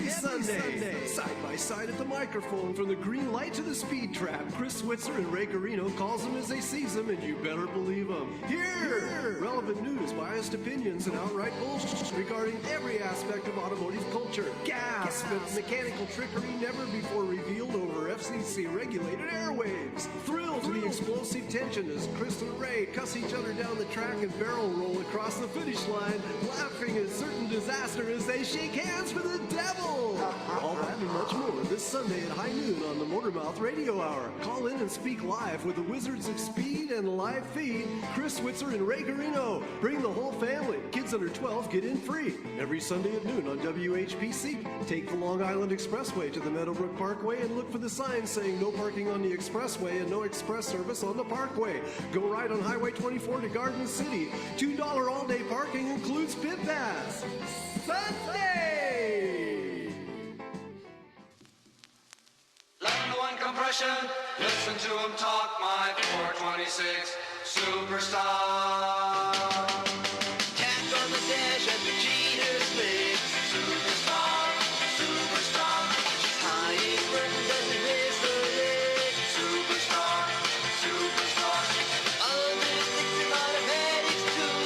Sunday. Side by side at the microphone, from the green light to the speed trap, Chris Switzer and Ray Carino calls them as they sees them, and you better believe them. Here! Relevant news, biased opinions, and outright bullshit regarding every aspect of automotive culture. Gas, but mechanical trickery never before revealed over FCC-regulated airwaves. Thrill to the explosive tension as Chris and Ray cuss each other down the track and barrel roll across the finish line, laughing at certain disaster as they shake hands for the devil. All that and much more this Sunday at high noon on the Motormouth Radio Hour. Call in and speak live with the Wizards of Speed and live feed, Chris Switzer and Ray Garino. Bring the whole family. Kids under 12 get in free. Every Sunday at noon on WHPC. Take the Long Island Expressway to the Meadowbrook Parkway and look for the sign saying no parking on the expressway and no express service on the parkway. Go right on Highway 24 to Garden City. $2 all-day parking includes pit pass. Sunday! Level 1 compression, listen to him talk, my 426 superstar. Tap on the dash at the cheater's place. Superstar, superstar. She's high in burden, doesn't miss the leg. Superstar, superstar. All this things and automatics too.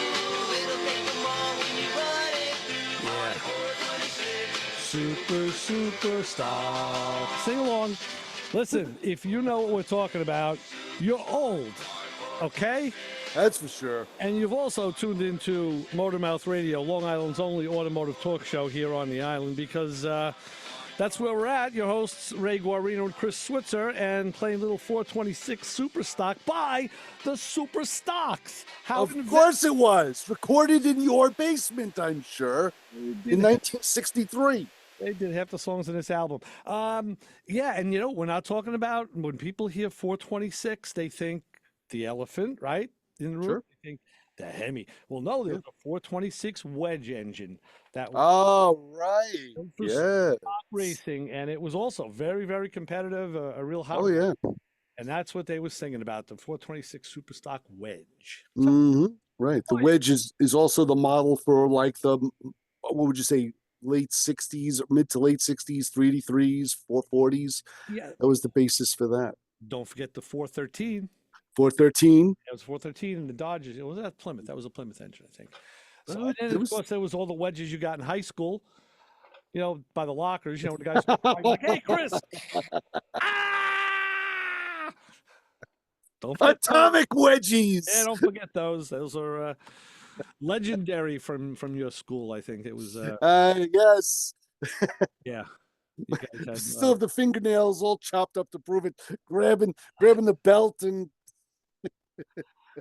It'll take them all when you run it through my 426. Superstar. Sing along. Listen, if you know what we're talking about, you're old, okay? That's for sure. And you've also tuned into Motormouth Radio, Long Island's only automotive talk show here on the island, because that's where we're at. Your hosts, Ray Guarino and Chris Switzer, and playing little 426 Super Stock by the Super Stocks. Of course it was. Recorded in your basement, I'm sure, in 1963. They did half the songs in this album. Yeah, and you know, we're not talking about, when people hear 426, they think the elephant, right? In the room, Sure. they think the Hemi. Well, no, there's a 426 wedge engine that was Oh, right. for Yeah. stock racing, and it was also very, very competitive, a real hot. Oh, yeah. And that's what they were singing about, the 426 Super Stock wedge. Right. The wedge is also the model for, like, the, what would you say, late 60s, mid to late 60s, 383s, 440s. Yeah. That was the basis for that. Don't forget the 413. 413. It was 413 in the Dodgers. It was that Plymouth. That was a Plymouth engine, I think. So, Well, and then, of course, there was all the wedges you got in high school, you know, by the lockers, you know, the guys were like, hey, Chris. Ah! Don't forget Atomic wedgies. Yeah, don't forget those. Those are legendary from your school, I think. It was. Yes. Yeah. You guys had, Still have the fingernails all chopped up to prove it. Grabbing the belt and.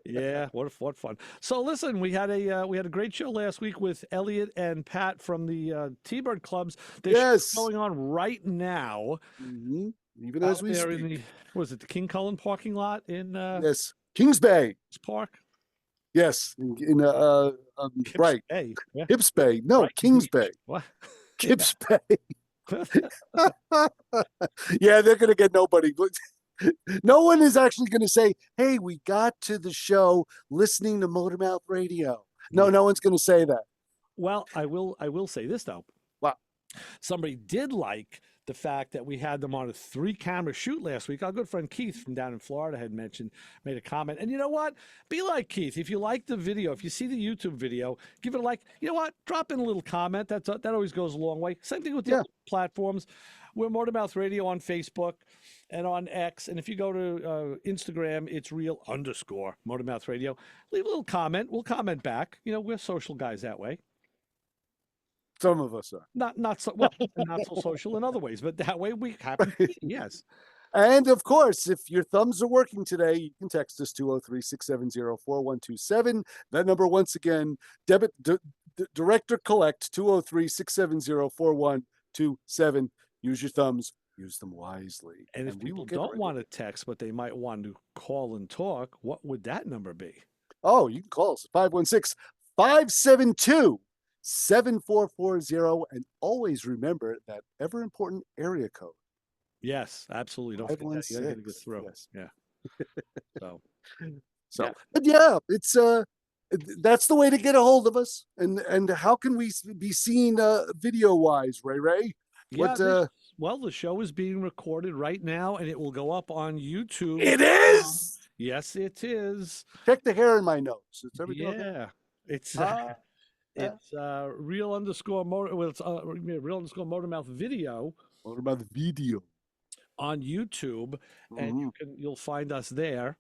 Yeah, what fun. So listen, we had a great show last week with Elliot and Pat from the T-Bird clubs. Yes. Going on right now. Even as we there speak. in the, was it the King Cullen parking lot in Yes, Kings Bay. Park? Yes, in Kips right. Bay. Yeah. Kips Bay. No, Right. Kings Bay. What? Kips Bay. Yeah, they're gonna get nobody. No one is actually gonna say, "Hey, we got to the show listening to Motormouth Radio." No, no one's gonna say that. Well, I will say this though. Wow. Somebody did like the fact that we had them on a 3-camera shoot last week. Our good friend Keith from down in Florida had made a comment. And you know what? Be like Keith. If you like the video, if you see the YouTube video, give it a like. You know what? Drop in a little comment. That always goes a long way. Same thing with the other platforms. We're Motormouth Radio on Facebook and on X. And if you go to Instagram, it's real_Motormouth Radio. Leave a little comment. We'll comment back. You know, we're social guys that way. Some of us are. Not so well, not so social in other ways, but that way we happen to be, yes. And of course, if your thumbs are working today, you can text us 203-670-4127. That number, once again, direct or collect 203-670-4127. Use your thumbs. Use them wisely. And if people don't want to text, but they might want to call and talk, what would that number be? Oh, you can call us 516-572-7440. And always remember that ever important area code. Yes, absolutely. Don't forget that. You gotta get a good throw. Yes. Yeah. But yeah, it's that's the way to get a hold of us. And how can we be seen video wise, Ray? Yeah, What? well, the show is being recorded right now, and it will go up on YouTube. It is. Yes, it is. Check the hair in my nose. Is everything okay? Yeah, it's Ah, yeah. it's real underscore motor. Well, it's real underscore motormouth video What about the video? on YouTube, and Mhm. you'll find us there.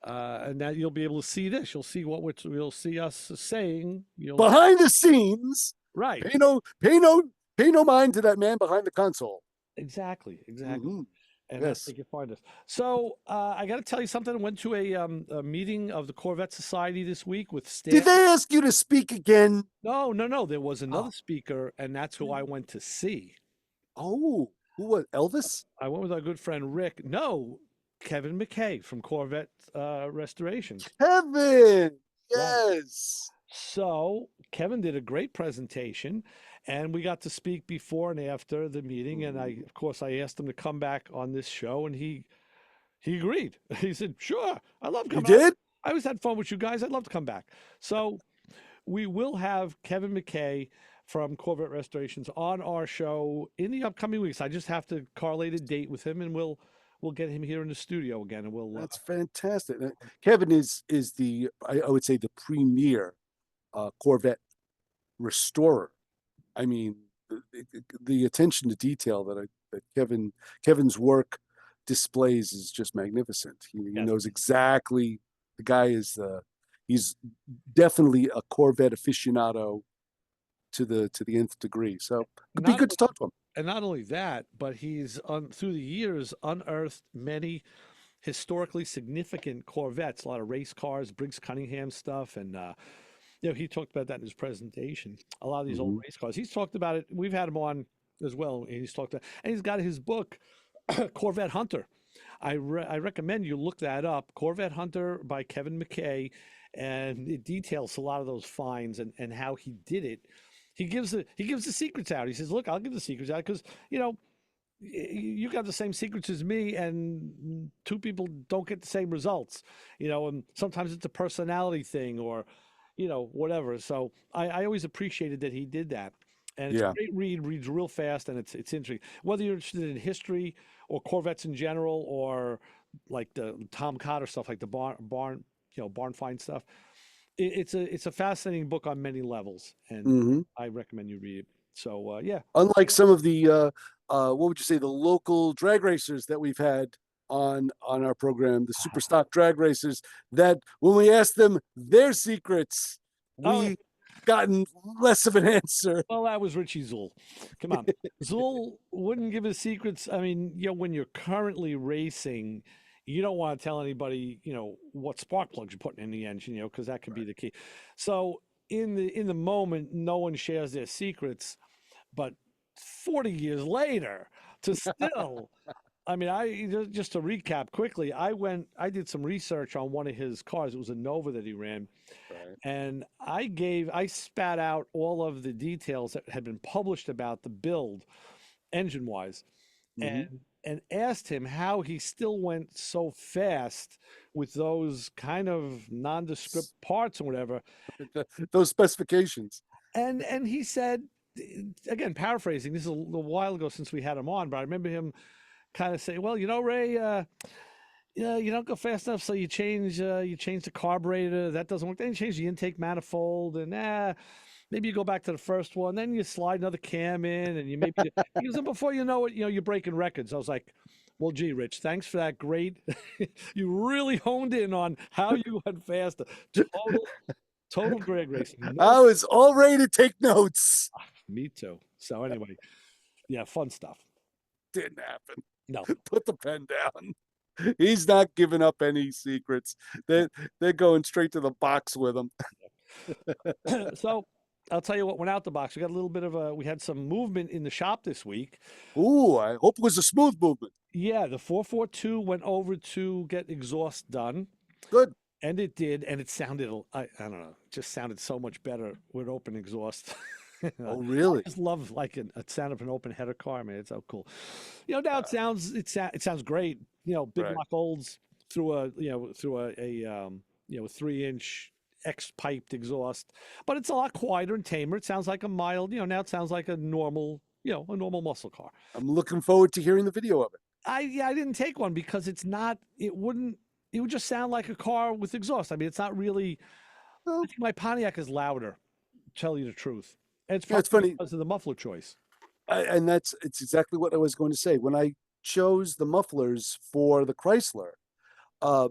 And that you'll be able to see this. You'll see you'll see us saying. You'll Behind the scenes, right. pay no mind to that man behind the console. Exactly. Hmm. And that's Yes. where you can find us. So I got to tell you something. I went to a meeting of the Corvette Society this week with Did staff. they ask you to speak again? No. There was another Oh, speaker, and that's who I went to see. oh, who was Elvis? I went with our good friend Rick. No, Kevin McKay from Corvette Restorations. Kevin. Right. Yes. So Kevin did a great presentation, and we got to speak before and after the meeting. And of course, I asked him to come back on this show, and he agreed. He said, "Sure, I love You coming. did? I always had fun with you guys. I'd love to come back." So we will have Kevin McKay from Corvette Restorations on our show in the upcoming weeks. I just have to correlate a date with him, and we'll get him here in the studio again, and we'll. That's fantastic. Kevin is the I would say the premier Corvette restorer. I mean, the attention to detail that Kevin's work displays is just magnificent. He Yes. knows exactly. The guy is he's definitely a Corvette aficionado to the nth degree. So it'd be Not good to talk to him. And not only that, but he's through the years unearthed many historically significant Corvettes, a lot of race cars, Briggs Cunningham stuff, and he talked about that in his presentation. A lot of these old Mhm. race cars. He's talked about it. We've had him on as well, and he's talked about, and he's got his book, Corvette Hunter. I recommend you look that up, Corvette Hunter by Kevin McKay, and it details a lot of those finds and how he did it. He gives the secrets out. He says, "Look, I'll give the secrets out because you got the same secrets as me, and two people don't get the same results. And sometimes it's a personality thing or whatever." So I always appreciated that he did that. And it's a Yeah. great read, reads real fast, and it's interesting. Whether you're interested in history or Corvettes in general, or like the Tom Cotter stuff, like the barn find stuff, it's a fascinating book on many levels, and Hmm. I recommend you read it. So yeah, Unlike some of the what would you say, the local drag racers that we've had on our program, the super stock drag racers, that when we asked them their secrets, oh, we gotten less of an answer. well, that was Richie Zul. Come on, Zul wouldn't give his secrets. I mean, when you're currently racing, you don't want to tell anybody, what spark plugs you're putting in the engine, because that could be the key. So in the moment, no one shares their secrets. But 40 years later, to still, I mean, just to recap quickly, I did some research on one of his cars. It was a Nova that he ran, Right. and I spat out all of the details that had been published about the build, engine wise, Mhm. and asked him how he still went so fast with those kind of nondescript parts or whatever. Those specifications. And he said, again, paraphrasing, this is a little while ago since we had him on, but I remember him kind of saying, "Well, Ray, you don't go fast enough, so you change the carburetor. That doesn't work. Then you change the intake manifold, and maybe you go back to the first one. Then you slide another cam in, and you maybe because then before you know it, you're breaking records." I was like, "Well, gee, Rich, thanks for that. Great, you really honed in on how you went faster. Total drag racing. I was all ready to take notes. Me too. So anyway, yeah, fun stuff. Didn't happen. No, Put the pen down. He's not giving up any secrets. They're going straight to the box with him. so I'll tell you what went out the box. We got a little bit of we had some movement in the shop this week. Ooh, I hope it was a smooth movement. Yeah, the 442 went over to get exhaust done. Good. And it did, and it sounded, I don't know, just sounded so much better with open exhaust. Oh, really? I just love like a sound of an open header car, man. It's so cool. Now it sounds great. Big Right. lock olds through a 3-inch X piped exhaust, but it's a lot quieter and tamer. It sounds like a mild. Now it sounds like a normal a normal muscle car. I'm looking forward to hearing the video of it. I didn't take one because it would just sound like a car with exhaust. I mean, it's not really. I Well, think my Pontiac is louder. Tell you the truth, and it's yeah, it's probably funny, because of the muffler choice. and it's exactly what I was going to say. When I chose the mufflers for the Chrysler, uh,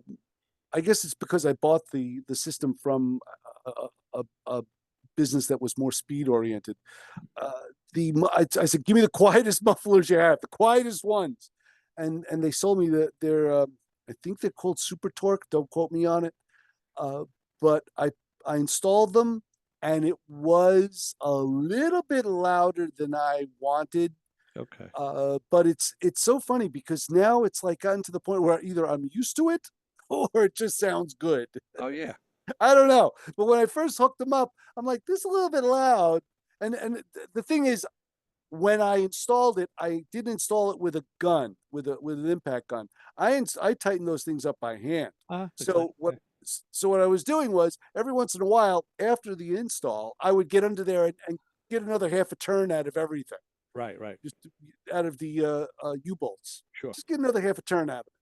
I guess it's because I bought the system from a business that was more speed oriented. Uh, I said, give me the quietest mufflers you have, the quietest ones, and they sold me they're I think they're called Super Torque. Don't quote me on it. Uh, but I installed them, and it was a little bit louder than I wanted. Okay. But it's so funny because now it's like gotten to the point where either I'm used to it or it just sounds good. Oh yeah. I don't know. But when I first hooked them up, I'm like, this is a little bit loud. And the thing is, when I installed it, I didn't install it with a gun, with an impact gun. I tightened those things up by hand. Exactly. So what I was doing was every once in a while after the install, I would get under there and get another half a turn out of everything, Right. Right. just out of the U-bolts. Sure. Just get another half a turn out of it.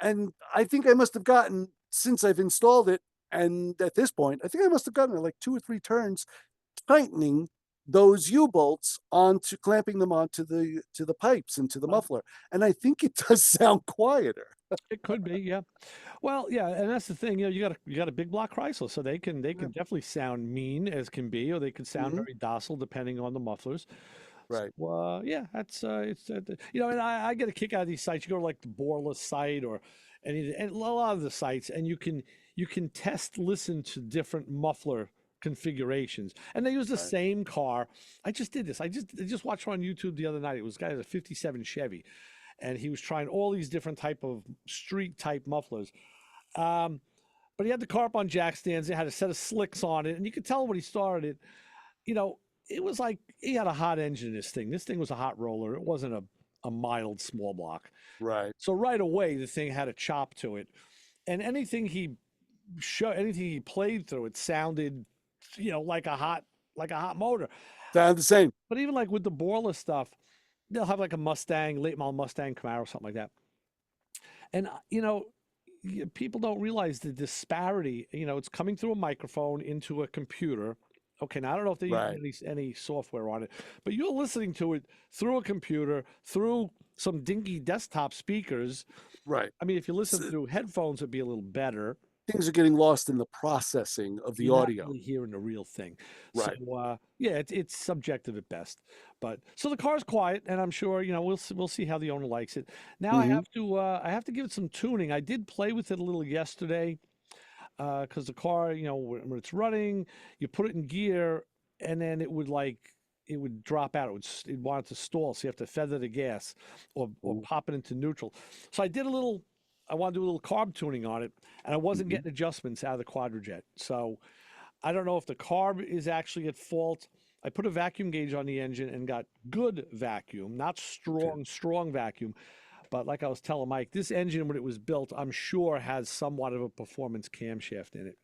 And I think I must have gotten, since I've installed it, and at this point, I think I must have gotten like 2 or 3 turns tightening those U-bolts onto clamping them onto the pipes and to the Well, muffler. And I think it does sound quieter. it could be, yeah. Well, yeah, and that's the thing. You got a big block Chrysler, so they can Yeah. definitely sound mean as can be, or they could sound Mhm. very docile depending on the mufflers. Right. So, yeah, that's it's and I get a kick out of these sites. You go to like the Borla site or and a lot of the sites, and you can test listen to different muffler configurations, and they use the Right. same car. I just did this. I just watched one on YouTube the other night. It was a guy with a '57 Chevy, and he was trying all these different type of street type mufflers. Um, but he had the car up on jack stands. It had a set of slicks on it, and you could tell when he started it. You know, it was like he had a hot engine. This thing. This thing was a hot roller. It wasn't a mild small block. Right. So right away, the thing had a chop to it, and anything he played through, it sounded, like a hot motor. Sound the same. But even like with the Borla stuff, they'll have like a Mustang, late model Mustang Camaro, something like that. And people don't realize the disparity. It's coming through a microphone into a computer. Okay, now I don't know if they Right. use any software on it, but you're listening to it through a computer, through some dinky desktop speakers. Right. I mean, if you listen S- through headphones, it'd be a little better. Things are getting lost in the processing of the You're not audio. really hearing the real thing. So, Right. yeah, it's subjective at best. But so the car's quiet, and I'm sure we'll see how the owner likes it. Now Hmm. I have to give it some tuning. I did play with it a little yesterday because the car, when it's running, you put it in gear, and then it would drop out. It wanted to stall, so you have to feather the gas or pop it into neutral. So I wanted to do a little carb tuning on it, and I wasn't Hmm. getting adjustments out of the Quadrajet. So I don't know if the carb is actually at fault. I put a vacuum gauge on the engine and got good vacuum, not Okay. strong vacuum. But like I was telling Mike, this engine, when it was built, I'm sure has somewhat of a performance camshaft in it,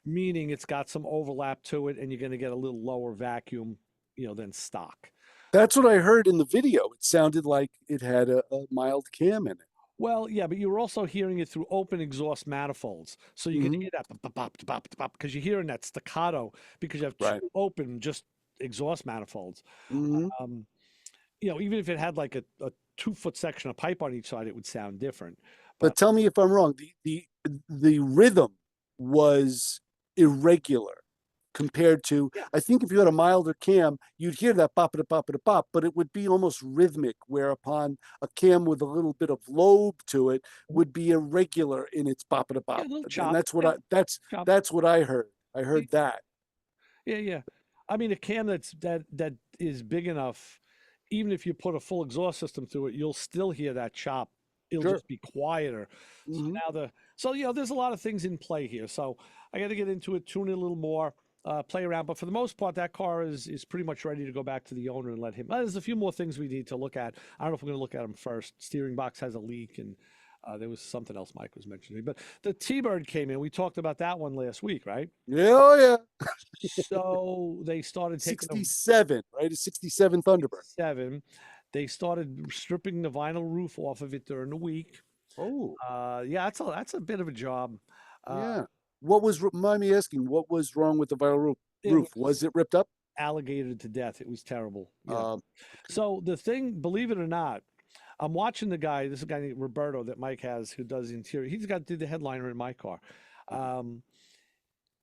meaning it's got some overlap to it, and you're going to get a little lower vacuum, than stock. That's what I heard in the video. It sounded like it had a mild cam in it. Well, yeah, but you're also hearing it through open exhaust manifolds. So you're going to Hmm. hear that bop, bop, bop, bop, because you're hearing that staccato because you have two Right. open just exhaust manifolds. Hmm. Um, even if it had like a 2 foot section of pipe on each side, it would sound different. But But tell me if I'm wrong. The rhythm was irregular compared to, yeah, I think if you had a milder cam, you'd hear that bop it bop it bop, but it would be almost rhythmic, whereupon a cam with a little bit of lobe to it would be irregular in its bop it yeah, a bop. little And chop. Yeah, chop. that's what I heard. I heard that. Yeah, yeah. I mean, a cam that is big enough, even if you put a full exhaust system through it, you'll still hear that chop. It'll Sure. just be quieter. So Hmm. there's a lot of things in play here. So I got to get into it, tune it a little more, play around. But for the most part, that car is pretty much ready to go back to the owner and let him. There's a few more things we need to look at. I don't know if we're going to look at them first. Steering box has a leak, and There was something else Mike was mentioning, but the T-Bird came in. We talked about that one last week, right? Yeah, oh yeah. So they started taking a 67, right? A 67 Thunderbird. 7. They started stripping the vinyl roof off of it during the week. Oh, Yeah, that's a bit of a job. Uh, yeah. What was, mind me asking, what was wrong with the vinyl roof? it was Was it ripped up? alligator to death. It was terrible. Yeah. Um, So the thing, believe it or not, I'm watching the guy. This is a guy named Roberto that Mike has who does interior. He's got did the headliner in my car. Um,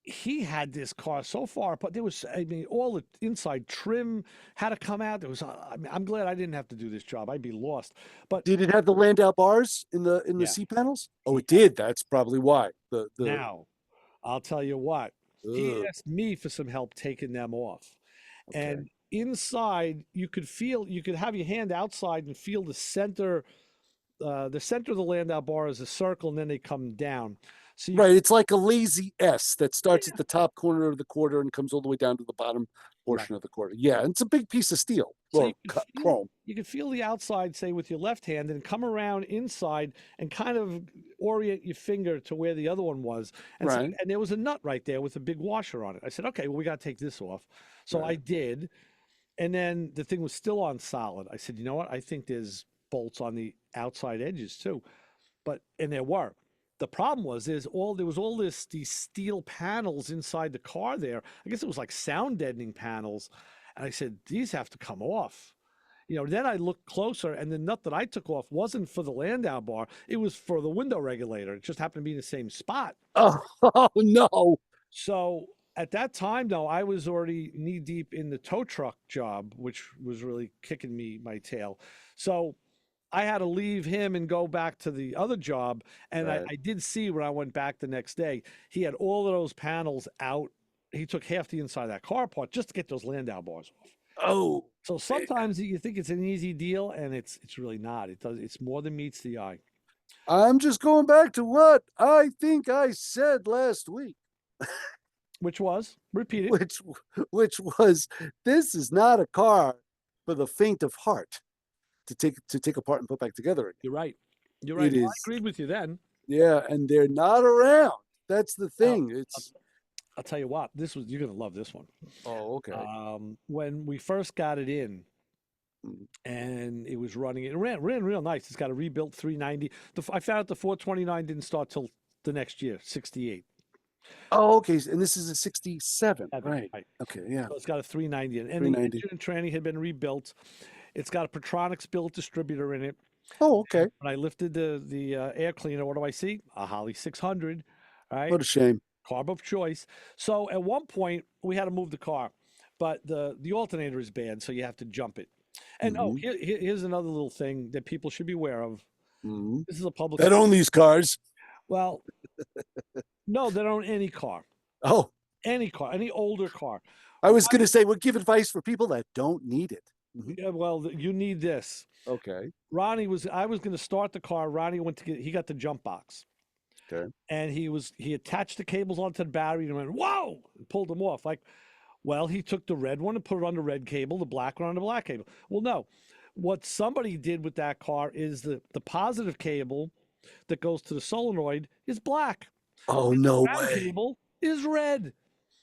he had this car so far apart. There was, I mean, all the inside trim had to come out. There was, I mean, I'm glad I didn't have to do this job. I'd be lost. But did it have the Landau bars in the yeah, C panels? Oh, it yeah. did. That's probably why. The Now, I'll tell you what. He ugh, asked me for some help taking them off. okay. And inside, you could feel, you could have your hand outside and feel the center of the Landau bar is a circle, and then they come down. So you, Right, it's like a lazy S that starts yeah, at the top corner of the quarter and comes all the way down to the bottom right. portion of the quarter. Yeah, it's a big piece of steel So or chrome. you could feel the outside, say with your left hand, and come around inside and kind of orient your finger to where the other one was. And so, Right, and there was a nut right there with a big washer on it. I said, okay, well, we got to take this off. So I right. did, and then the thing was still on solid. I said, you know what? I think there's bolts on the outside edges too. And there were. The problem was there was all these steel panels inside the car there. I guess it was like sound deadening panels. And I said, these have to come off. Then I looked closer, and the nut that I took off wasn't for the Landau bar. It was for the window regulator. It just happened to be in the same spot. Oh, oh no. So at that time, though, I was already knee deep in the tow truck job, which was really kicking me my tail. So I had to leave him and go back to the other job. And Right. I did see when I went back the next day, he had all of those panels out. He took half the inside of that car apart just to get those Landau bars off. Oh, So sometimes you think it's an easy deal, and it's really not. It's more than meets the eye. I'm just going back to what I think I said last week, Which was repeat it. which was this is not a car for the faint of heart to take apart and put back together again. You're right. You're right. It Well, I is, agreed with you then. yeah, and they're not around. That's the Now, thing. I'll, It's I'll tell you what. You're gonna love this one. oh, okay. When we first got it in, Mm. and it was running. It ran real nice. It's got a rebuilt 390. I found out the 429 didn't start till the next year, 68. Oh, okay. And this is a 67, right? Right. Okay, yeah. So it's got a 390 and the 390. engine and tranny had been rebuilt. It's got a Petronics billet distributor in it. Oh, okay. When I lifted the air cleaner, what do I see? A Holly 600. All right, What a shame. carb of choice. So at one point we had to move the car, but the alternator is bad, so you have to jump it. And Mhm. here's another little thing that people should be aware of. Mhm. This is a public. That own these cars. Well, no, they don't own any car, Oh, any older car. I was going to say, we'll give advice for people that don't need it. Mhm. Yeah, well, you need this. Okay. I was going to start the car. Ronnie he got the jump box. Okay. And he attached the cables onto the battery and went, whoa, and pulled them off. Like, well, he took the red one and put it on the red cable, the black one on the black cable. Well, no. What somebody did with that car is the positive cable that goes to the solenoid is black. Oh, no Ground way. cable is red.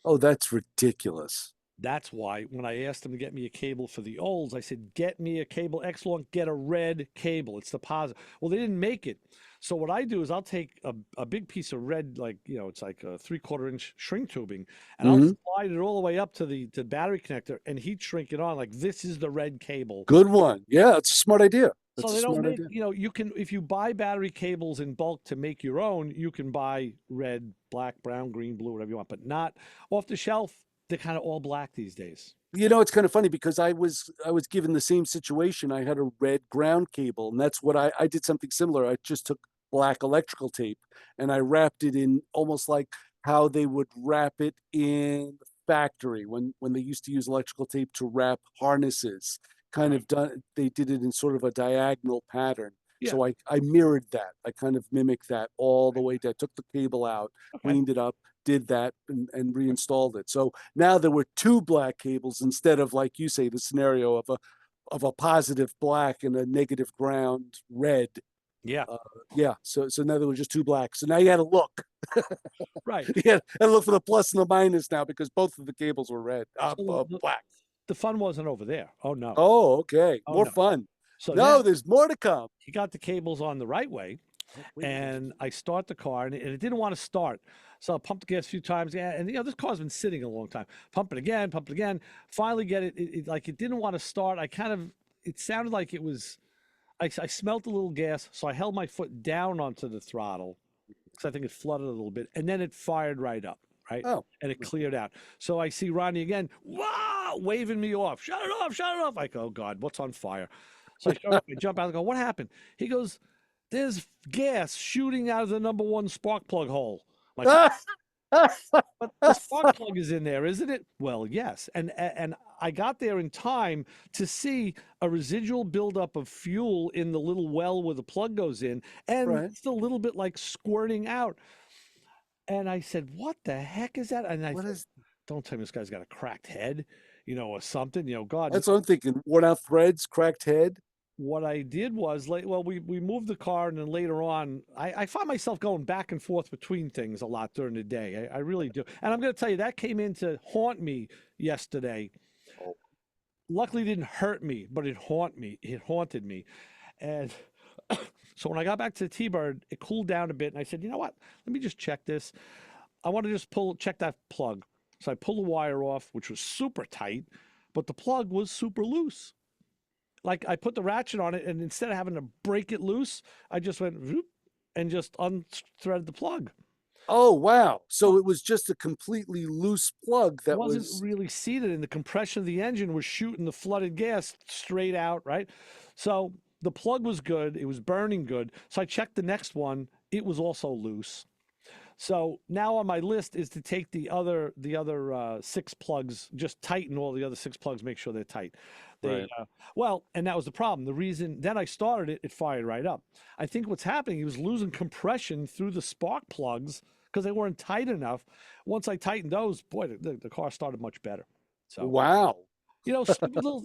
Oh, that's ridiculous. That's why when I asked him to get me a cable for the olds, I said, get me a cable X long, get a red cable. It's the positive. Well, they didn't make it. So what I do is I'll take a big piece of red, like, it's like a 3/4 inch shrink tubing, and I'll Mhm. slide it all the way up to the battery connector and heat shrink it on. Like, this is the red cable. Good one. Yeah, it's a smart idea. That's So a they don't smart make, idea. you can, if you buy battery cables in bulk to make your own, you can buy red, black, brown, green, blue, whatever you want, but not off the shelf. They're kind of all black these days. It's kind of funny because I was given the same situation. I had a red ground cable, and that's what I did something similar. I just took black electrical tape and I wrapped it in almost like how they would wrap it in the factory when they used to use electrical tape to wrap harnesses. Kind Right. of done, they did it in sort of a diagonal pattern. Yeah. So I mirrored that. I kind of mimicked that all the way down. Took the cable out, Okay. cleaned it up, did that, and reinstalled it. So now there were two black cables instead of, like you say, the scenario of a positive black and a negative ground red. Yeah. Yeah. So now there were just two blacks. So now you had to look. Right. You had to look for the plus and the minus now because both of the cables were red. So Black. the fun wasn't over there. Oh no. Oh, okay. Oh More no. fun. So No, now there's more to come. he got the cables on the right way, Oh, wait. and I start the car, and it didn't want to start. So I pumped the gas a few times, yeah, and this car's been sitting a long time. Pump it again, pump it again. Finally, get it like it didn't want to start. It sounded like it was. I smelt a little gas, so I held my foot down onto the throttle because I think it flooded a little bit, and then it fired right up, right, Oh. and it cleared out. So I see Ronnie again, wow, waving me off. Shut it off, shut it off. I go, oh God, what's on fire? So I jump out and go, what happened? He goes, there's gas shooting out of the number one spark plug hole. I'm like, but the spark plug is in there, isn't it? Well, yes. And I got there in time to see a residual buildup of fuel in the little well where the plug goes in, and Right. it's a little bit like squirting out. And I said, "What the heck is that?" And I What thought, is don't tell me this guy's got a cracked head, or something. God, That's what I'm thinking. Worn out threads, cracked head. what I did was we moved the car, and then later on I find myself going back and forth between things a lot during the day. I really do. And I'm going to tell you, that came in to haunt me yesterday. Oh. Luckily, it didn't hurt me, but it haunted me. And so when I got back to the T-Bird, it cooled down a bit, and I said, you know what, let me just check this. I want to just check that plug. So I pulled the wire off, which was super tight, but the plug was super loose. Like, I put the ratchet on it, and instead of having to break it loose, I just went whoop, and just unthreaded the plug. Oh, wow. So it was just a completely loose plug that Wasn't was. really seated, and the compression of the engine was shooting the flooded gas straight out, right? So the plug was good. It was burning good. So I checked the next one. It was also loose. So now on my list is to take the other 6 plugs, just tighten all the other 6 plugs, make sure they're tight. Right. Well, and that was the problem. The reason then I started it, it fired right up. I think what's happening, he was losing compression through the spark plugs because they weren't tight enough. Once I tightened those, boy, the car started much better. So Wow. stupid little.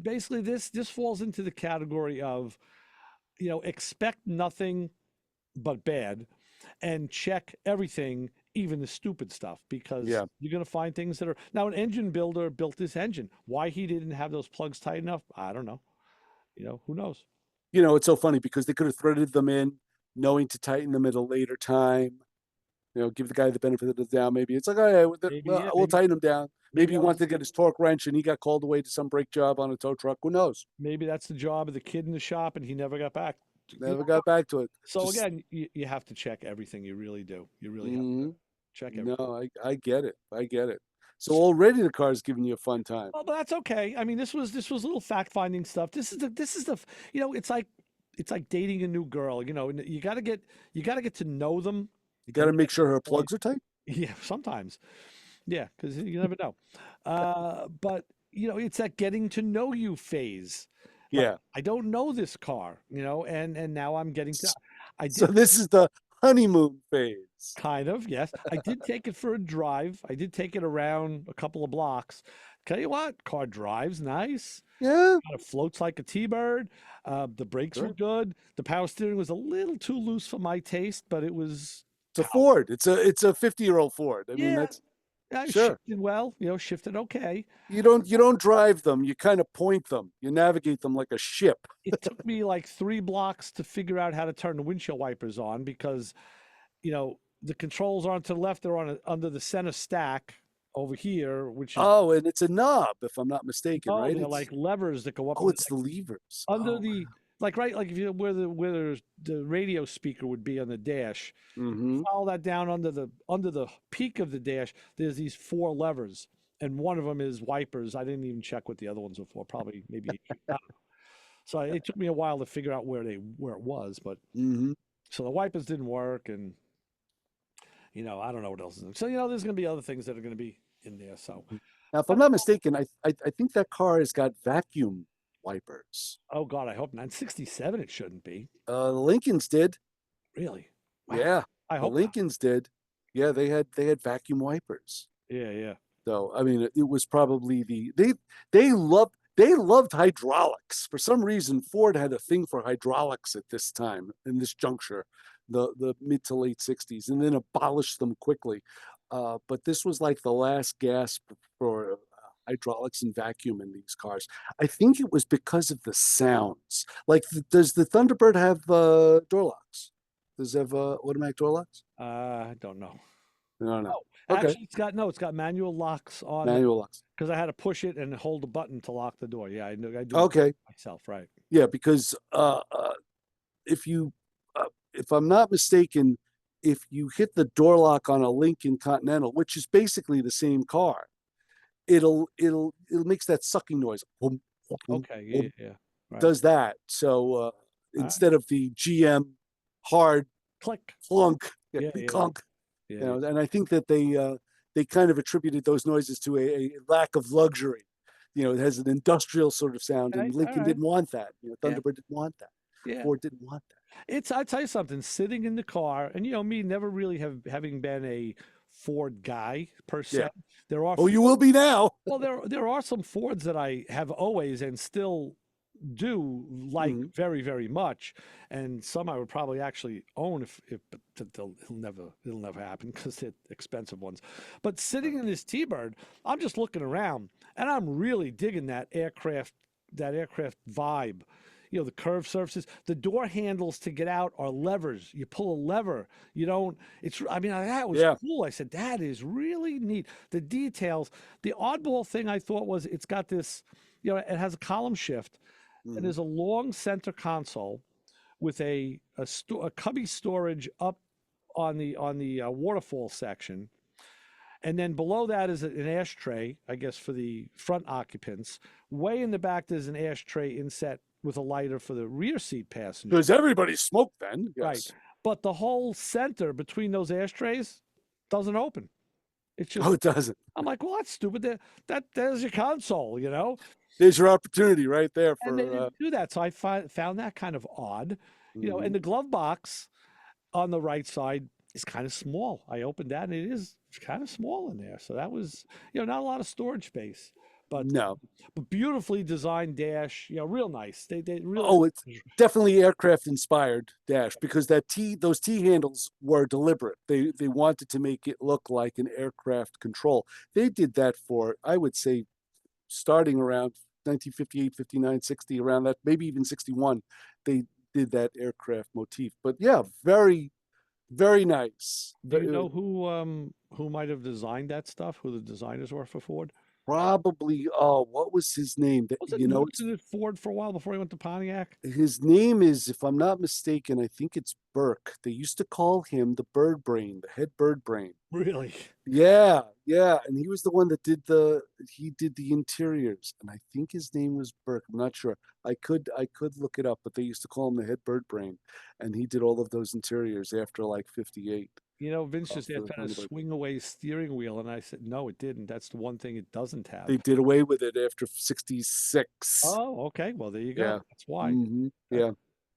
Basically, this falls into the category of, expect nothing but bad, and check everything, even the stupid stuff, because Yeah. you're going to find things that are now. An engine builder built this engine. Why he didn't have those plugs tight enough, I don't know. Who knows? It's so funny because they could have threaded them in, knowing to tighten them at a later time. Give the guy the benefit of the doubt. Maybe it's like, oh yeah, Maybe, well, yeah, we'll maybe, tighten them down. Maybe he that wanted was to get his torque wrench and he got called away to some brake job on a tow truck. Who knows? maybe that's the job of the kid in the shop, and he never got back. Never got back to it. So Just, again, you have to check everything. You really do. You really have to mhm. check everything. No, I get it. I get it. So already the car's giving you a fun time. Well, but that's okay. I mean, this was little fact finding stuff. This is the it's like dating a new girl. And you got to get to know them. You got to And make sure her point. plugs are tight. Yeah, sometimes. Yeah, because you never know. But it's that getting to know you phase. Like, Yeah. I don't know this car, and now I'm getting to. I So did this is the honeymoon phase. kind of, yes. I did take it for a drive. I did take it around a couple of blocks. Tell you what, car drives nice. Yeah. Kind of floats like a T-bird. The brakes were Sure. good. The power steering was a little too loose for my taste, but it was. It's a Ford. It's a 50-year-old Ford. I mean, Yeah, that's I sure. shifted well. Shifted okay. You don't drive them. You kind of point them. You navigate them like a ship. It took me like 3 blocks to figure out how to turn the windshield wipers on because, the controls aren't to the left; they're under the center stack over here, which is Oh, and it's a knob, if I'm not mistaken, oh, right? they're like levers that go up. Oh, it's the levers. Under Oh, the like right like if you where the radio speaker would be on the dash. mm-hmm. Follow that down under the peak of the dash. There's these 4 levers, and one of them is wipers. I didn't even check what the other ones were for. Probably maybe. I don't know. So it took me a while to figure out where it was, but Mm-hmm. so the wipers didn't work, and I don't know what else is. So there's going to be other things that are going to be in there. So Now, if I'm not mistaken, I think that car has got vacuum wipers. oh God, I hope not. 67, it shouldn't be. The Lincolns did. Really? Wow. Yeah, I the hope not. Lincolns did. Yeah, they had vacuum wipers. Yeah, yeah. So I mean, it was probably they love they loved hydraulics. For some reason, Ford had a thing for hydraulics at this time, in this juncture, the mid to late 60s, and then abolished them quickly. But this was like the last gasp for hydraulics and vacuum in these cars. I think it was because of the sounds. Like, does the Thunderbird have door locks? Does it have automatic door locks? I don't know. No, no. No, Okay, actually, it's got manual locks on manual locks. because I had to push it and hold the button to lock the door. Yeah, I do it Okay, myself, right? yeah, because if you, if I'm not mistaken, if you hit the door lock on a Lincoln Continental, which is basically the same car, it'll makes that sucking noise. Boom, boom, Okay, yeah, boom, yeah, yeah. Right. does that. So All right. instead of the GM hard Click. clunk, Yeah, yeah, clunk, yeah, you yeah. know, and I think that they kind of attributed those noises to a lack of luxury. You know, it has an industrial sort of sound, Okay, and all Lincoln right. didn't want that. You know, Yeah, Thunderbird didn't want that. yeah. Ford didn't want that. I tell you something, sitting in the car, and me never really having been a Ford guy per Yeah. se. There are Oh, you will Fords, be now. well, there are some Fords that I have always and still do like Mhm. very, very much, and some I would probably actually own if but it'll never happen because they're expensive ones. But sitting in this T-Bird, I'm just looking around, and I'm really digging that aircraft vibe. The curved surfaces, the door handles to get out are levers. You pull a lever. You don't. I mean, that was Yeah. cool. I said that is really neat. The details. The oddball thing I thought was it's got this. It has a column shift, and Mhm. there's a long center console with a cubby storage up on the waterfall section, and then below that is an ashtray, I guess, for the front occupants. Way in the back, there's an ashtray inset with a lighter for the rear seat passenger. Because everybody smoked then. Right. Yes. But the whole center between those ashtrays doesn't open. It's just, Oh, it doesn't. I'm like, well, that's stupid. There's your console. There's your opportunity right there And they for. didn't do that. So I found that kind of odd. Mhm. And the glove box on the right side is kind of small. I opened that and it is kind of small in there. So that was, not a lot of storage space, but No. beautifully designed dash, real nice. They really, Oh, it's definitely aircraft inspired dash because those T handles were deliberate. They wanted to make it look like an aircraft control. They did that for, I would say, starting around 1958, 59, 60, around that, maybe even 61. They did that aircraft motif. But yeah, very, very nice. do you know who might have designed that stuff? Who the designers were for Ford? Probably, oh, what was his name? Wasn't it Ford for a while before he went to Pontiac? His name is, if I'm not mistaken, I think it's Burke. They used to call him the bird brain, the head bird brain. Really? Yeah, yeah. And he was the one that he did the interiors. And I think his name was Burke. I'm not sure. I could look it up, but they used to call him the head bird brain. And he did all of those interiors after like 58. Vince just For asked the had a Thunderbird. swing away steering wheel, and I said, no, it didn't. That's the one thing it doesn't have. They did away with it after 66. Oh, okay. Well, there you go. Yeah. That's why. Yeah.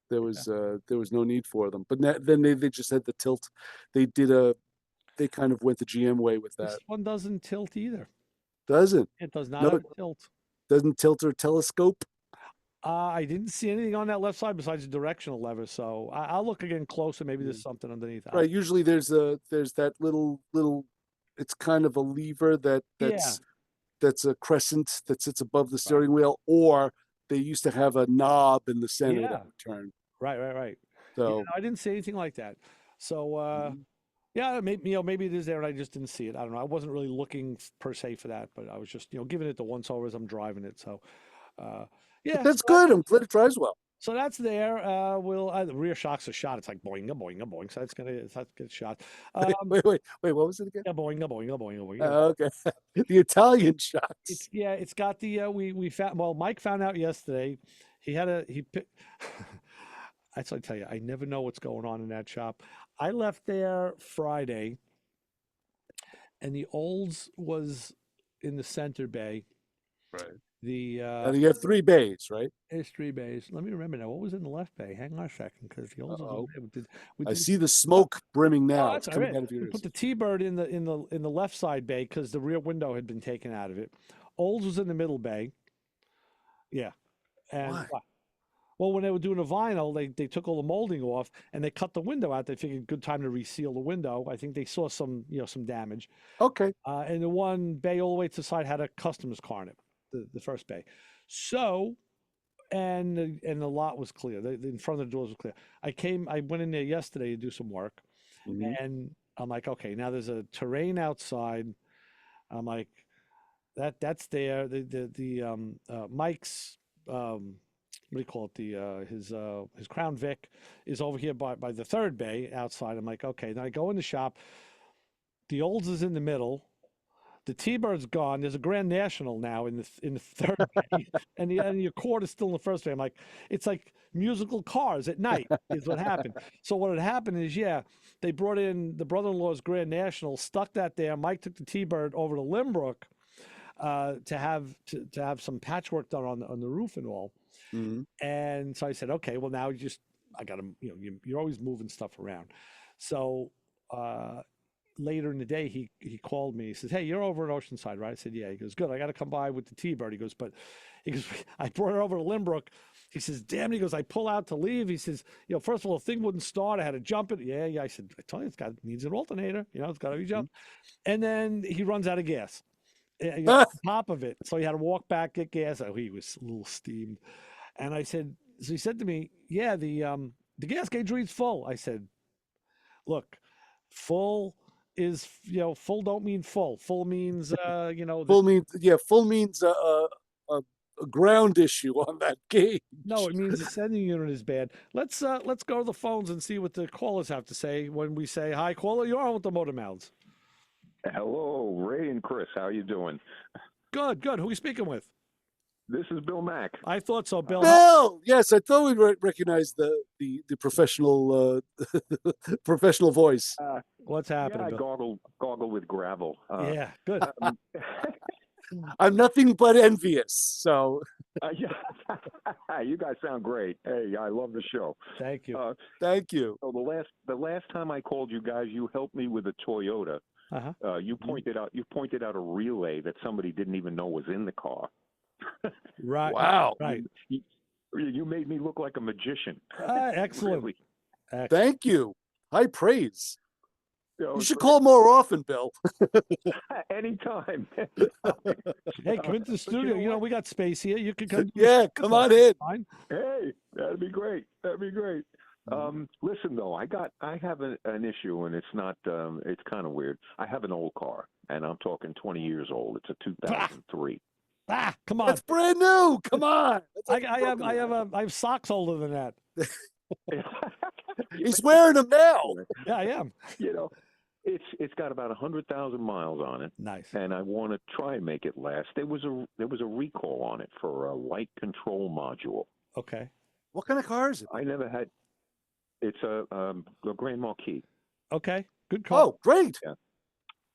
There Yeah. was no need for them. But then they just had the tilt. They kind of went the GM way with This that. one doesn't tilt either. Doesn't. It does not No, have a tilt. doesn't tilt or telescope. I didn't see anything on that left side besides the directional lever, so I'll look again closer. Maybe Mm. there's something underneath. Right. Usually there's that little it's kind of a lever Yeah, that's a crescent that sits above the right. steering wheel, or they used to have a knob in the center that Yeah, would turn. right. Yeah, So no, I didn't see anything like that. So mhm. yeah, maybe it is there, and I just didn't see it. I don't know. I wasn't really looking per se for that, but I was just giving it the once over as I'm driving it. So uh, But yeah, that's good. I'm glad it drives well. so that's there. The rear shocks are shot. It's like boing, a boing, a boing. So it's gonna get shot. Wait. What was it again? Yeah, boing, a boing, a boing, a boing. Okay. The Italian shots. It's got the we found. Well, Mike found out yesterday. He picked. That's what I tell you. I never know what's going on in that shop. I left there Friday, and the Olds was in the center bay. Right. The And you have 3 bays, right? history bays. Let me remember now. What was in the left bay? Hang on a second, because the Olds was over Uh-oh. there. I see the smoke brimming Oh, now. that's It's all coming right. out of We yours. put the T-bird in the left side bay because the rear window had been taken out of it. Olds was in the middle bay. Yeah. And Why? well, when they were doing the vinyl, they took all the molding off and they cut the window out. They figured good time to reseal the window. I think they saw some, some damage. Okay. And the one bay all the way to the side had a customer's car in it, the first bay. So, and the lot was clear. The in front of the doors was clear. I went in there yesterday to do some work, Mhm. and I'm like, okay, now there's a terrain outside. I'm like, that's there. Mike's what do you call it? His Crown Vic is over here by the third bay outside. I'm like, okay. Then I go in the shop. The Olds is in the middle. The T-Bird's gone. There's a Grand National now in the third bay, and your Accord is still in the first bay. I'm like, it's like musical cars at night is what happened. So what had happened is, yeah, they brought in the brother-in-law's Grand National, stuck that there. Mike took the T-Bird over to Limbrook to have some patchwork done on the roof and all. Mhm. And so I said, okay, well now I got to, you're always moving stuff around. So later in the day, he called me. He says, "Hey, you're over at Oceanside, right?" I said, "Yeah." He goes, "Good. I got to come by with the T-Bird." He goes, "But," he goes, "I brought it over to Limbrook." He says, "Damn it." He goes, "I pull out to leave." He says, first of all, the thing wouldn't start. I had to jump it. Yeah, yeah. I said, "I told you, needs an alternator. It's got to be jumped." And then he runs out of gas. On top of it, so he had to walk back, get gas. Oh, he was a little steamed. And I said, so he said to me, "Yeah, the gas gauge reads full." I said, "Look, full is full don't mean full. Full means Full means a ground issue on that gauge. no, it means the sending unit is bad." Let's go to the phones and see what the callers have to say when we say, "Hi, caller, you're on with the Motor Mouths." Hello, Ray and Chris. How you doing? Good, good. Who are we speaking with? This is Bill Mack. I thought so, Bill. Bill, yes, I thought we recognized the professional professional voice. What's happening, I Bill? goggle with gravel. Yeah, good. I'm nothing but envious. So Yeah, you guys sound great. Hey, I love the show. Thank you. thank you. So the last time I called you guys, you helped me with a Toyota. Uh-huh. You pointed out a relay that somebody didn't even know was in the car. Right. Wow. Right. You made me look like a magician. Excellent. Really. Excellent. Thank you. High praise. You should great. call more often, Bill. Anytime. Hey, come into the studio. We got space here. You can come. Yeah, come on in. Fine. Hey, that'd be great. That'd be great. Listen though, I have an issue, and it's not. It's kind of weird. I have an old car, and I'm talking 20 years old. It's a 2003. Come on. That's brand new. Come on. I have socks older than that. He's wearing them now. Yeah, I am. It's got about 100,000 miles on it. Nice. And I want to try and make it last. There was a recall on it for a light control module. Okay. What kind of car is it? I never had. It's a Grand Marquis. Okay. Good call. Oh, great. Yeah.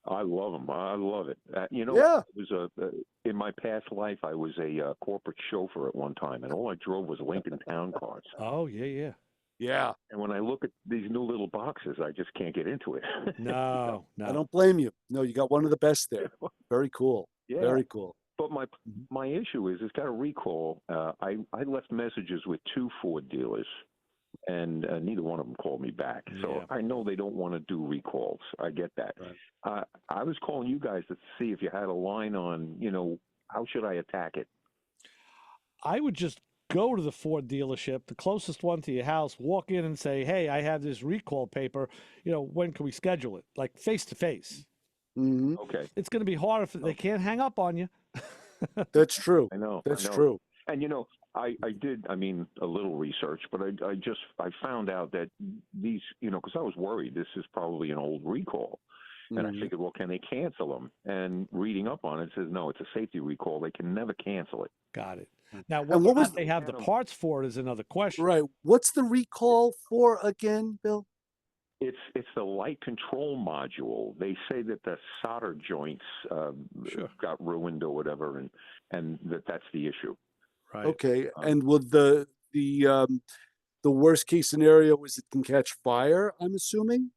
I love them. I love it. Yeah. It was in my past life, I was a corporate chauffeur at one time, and all I drove was Lincoln Town cars. Oh, yeah. Yeah. And when I look at these new little boxes, I just can't get into it. No. I don't blame you. No, you got one of the best there. Very cool. Yeah. Very cool. But my issue is it's got a recall. I left messages with 2 Ford dealers, and neither one of them called me back. So Yeah. I know they don't want to do recalls. I get that. Right. I was calling you guys to see if you had a line on, how should I attack it? I would just go to the Ford dealership, the closest one to your house, walk in and say, "Hey, I have this recall paper. When can we schedule it?" Like face to face. Mm-hmm. Okay. It's going to be hard if they can't hang up on you. That's true. I know. That's true. And I did, a little research, but I found out that these, because I was worried this is probably an old recall. And I figured, well, can they cancel them? And reading up on it says, no, it's a safety recall. They can never cancel it. Got it. Now, And what was they have the parts for it is another question. Right. What's the recall for again, Bill? It's the light control module. They say that the solder joints got ruined or whatever, and that's the issue. Right. Okay. And with the worst case scenario is it can catch fire, I'm assuming?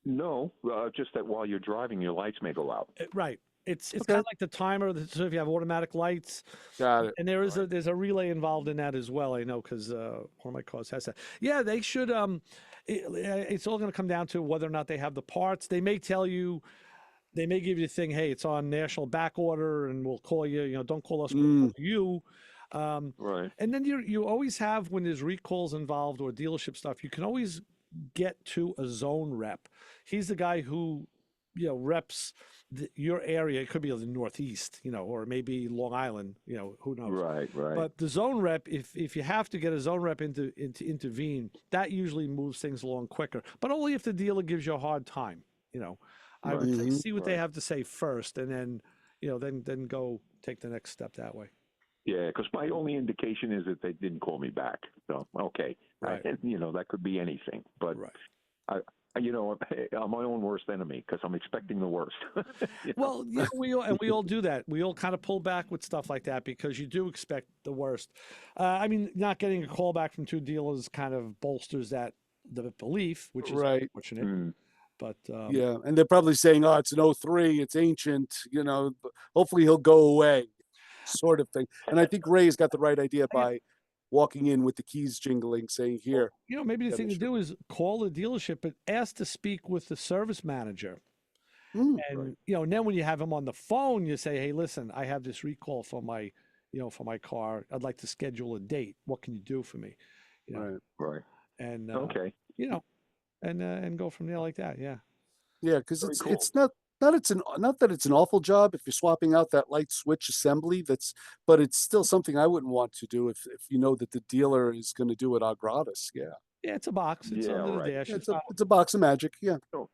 No, just that while you're driving, your lights may go out. Right. It's Okay. kind of like the timer. So if you have automatic lights, Got it. and there's a relay involved in that as well. I know because one of my cars has that. Yeah, they should. It's all going to come down to whether or not they have the parts. They may tell you. They may give you the thing. Hey, it's on national back order, and we'll call you. You know, don't call us. We'll Mm, call you. Um, Right. and then you always have when there's recalls involved or dealership stuff. You can always get to a zone rep. He's the guy who reps your area. It could be the Northeast, or maybe Long Island. Who knows? Right. Right. But the zone rep, if you have to get a zone rep into intervene, that usually moves things along quicker. But only if the dealer gives you a hard time. I would say mhm. see what they Right. have to say first, and then then go take the next step that way. Yeah, because my only indication is that they didn't call me back. So okay, Right. that could be anything. But Right. I, I'm my own worst enemy because I'm expecting the worst. You know? Well, we all do that. We all kind of pull back with stuff like that because you do expect the worst. I mean, not getting a call back from two dealers kind of bolsters the belief, which is Right. unfortunate. Mm, But Yeah. And they're probably saying, oh, it's an '03, it's ancient, but hopefully he'll go away, sort of thing. And I think Ray's got the right idea by walking in with the keys jingling, saying, here, maybe the got an thing to issue. do is call the dealership, but ask to speak with the service manager. Mm, And right. and then when you have him on the phone, you say, "Hey, listen, I have this recall for my car. I'd like to schedule a date. What can you do for me?" You know, right. Right. and Okay. you know, and go from there like that. Yeah. Yeah, because Very it's cool. it's not that it's an awful job if you're swapping out that light switch assembly. But it's still something I wouldn't want to do if you know that the dealer is going to do it au gratis. Yeah, Yeah, it's a box. It's Yeah. under the Right. dash. yeah, It's it's a not. it's a box of magic. Yeah, So